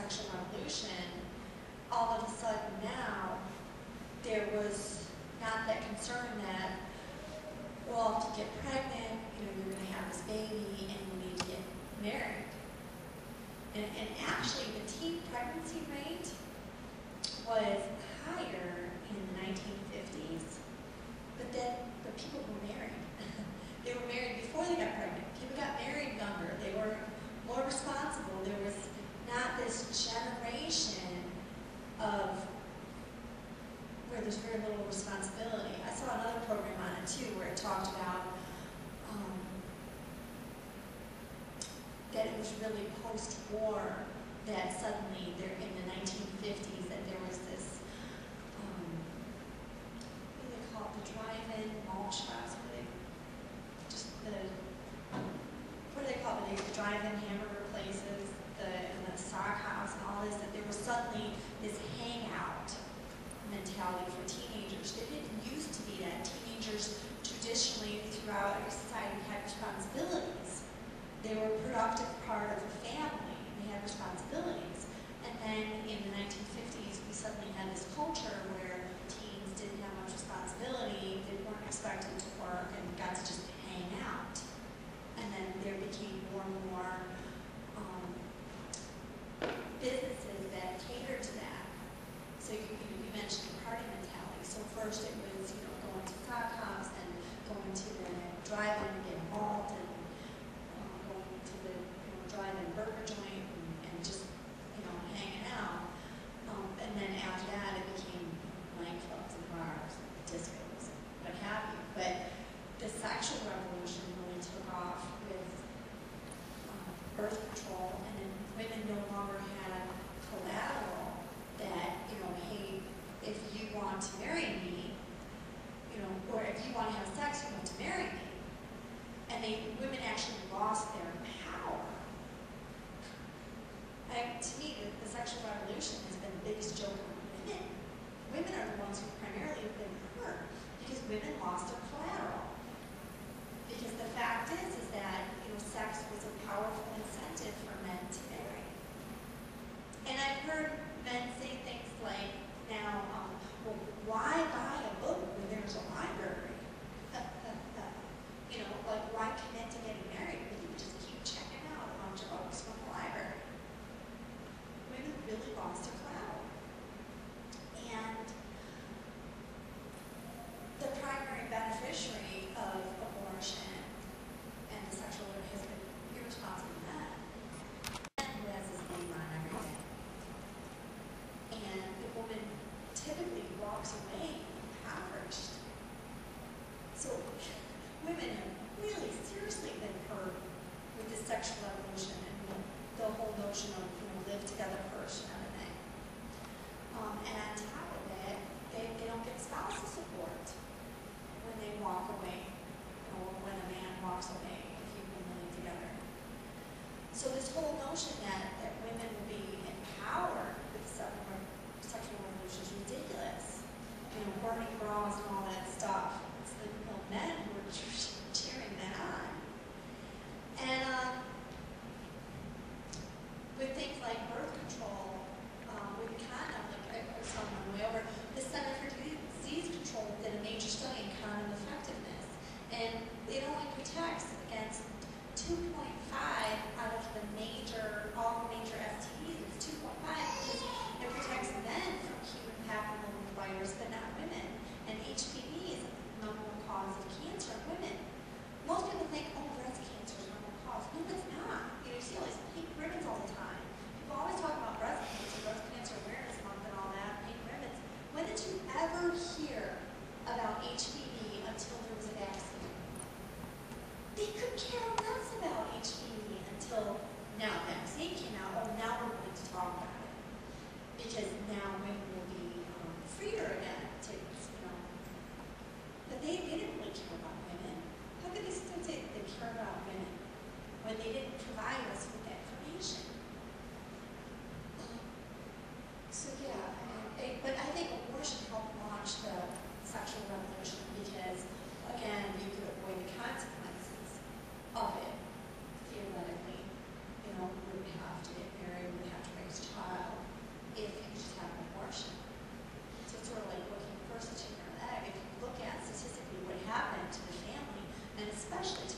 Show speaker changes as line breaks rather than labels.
sexual revolution, all of a sudden now, there was not that concern that, well, if you get pregnant, you're going to have this baby and you need to get married. And actually, the teen pregnancy rate was higher in the 1950s, but people were married. They were married before they got pregnant. People got married younger. They were more responsible. There was not this generation of where there's very little responsibility. I saw another program on it too where it talked about that it was really post-war that suddenly there in the 1950s that there was this, what do they call it, the drive-in mall shops, where they just what do they call it, the drive-in hamburger places, and the sock house and all this, that there was suddenly this hangout mentality for teenagers. It didn't used to be that. Teenagers traditionally throughout our society had responsibilities. They were a productive part of the family. They had responsibilities. And then in the 1950s, we suddenly had this culture where teens didn't have much responsibility, they weren't expected to work, and got to just hang out. And then there became more and more businesses that catered to that. So you mentioned the party mentality. So first it was going to sock house and going to the drive-in and get involved, and going to the drive-in burger joint and just hanging out. And then after that it became nightclubs and bars, and discos, and what have you. But the sexual revolution really took off with birth control, and then women no longer had collateral that, hey, if you want to marry me, or if you want to have sex, you have to marry me. And women actually lost their power. To me, the sexual revolution has been the biggest joke on women. Women are the ones who primarily have been hurt because women lost their collateral. Because the fact is that sex was a powerful incentive for men to marry. And I've heard men say things like, now, well, why buy a book when there's a library? Like why commit to getting married when you just keep checking out a bunch of books from the library? Women really lost their collateral. And the primary beneficiary of abortion and the sexual order has been irresponsible men. Who has his name on everything. And the woman typically walks away impoverished. So women have really seriously been hurt with the sexual revolution and the whole notion of live together first and everything. And on top of it, they don't get spousal support when they walk away, or when a man walks away if you've been living together. So this whole notion that women will be empowered with the sexual revolution is ridiculous. Burning bras and all that stuff. It's the men who are cheering that on. And with things like birth control, with condom, like I was telling on the way over, the Center for Disease Control did a major study in condom effectiveness. And it only protects against 2.5 out of all the major STDs. It's 2.5 because it protects men from human papillomavirus, but not women. And HPV is the number one cause of cancer in women. Most people think, oh, breast cancer is the number one cause. No, it's not. You see all these pink ribbons all the time. People always talk about breast cancer awareness month and all that, pink ribbons. When did you ever hear about HPV until there was a vaccine? They could care less about HPV until now vaccine came out. Oh, now we're going to talk about it. Because now women will be freer again to, But they didn't really care about women. How could they still say that they care about women when they didn't provide us with that information? So yeah, but I think abortion helped launch the sexual revolution because, again, you could avoid the consequences of it. especially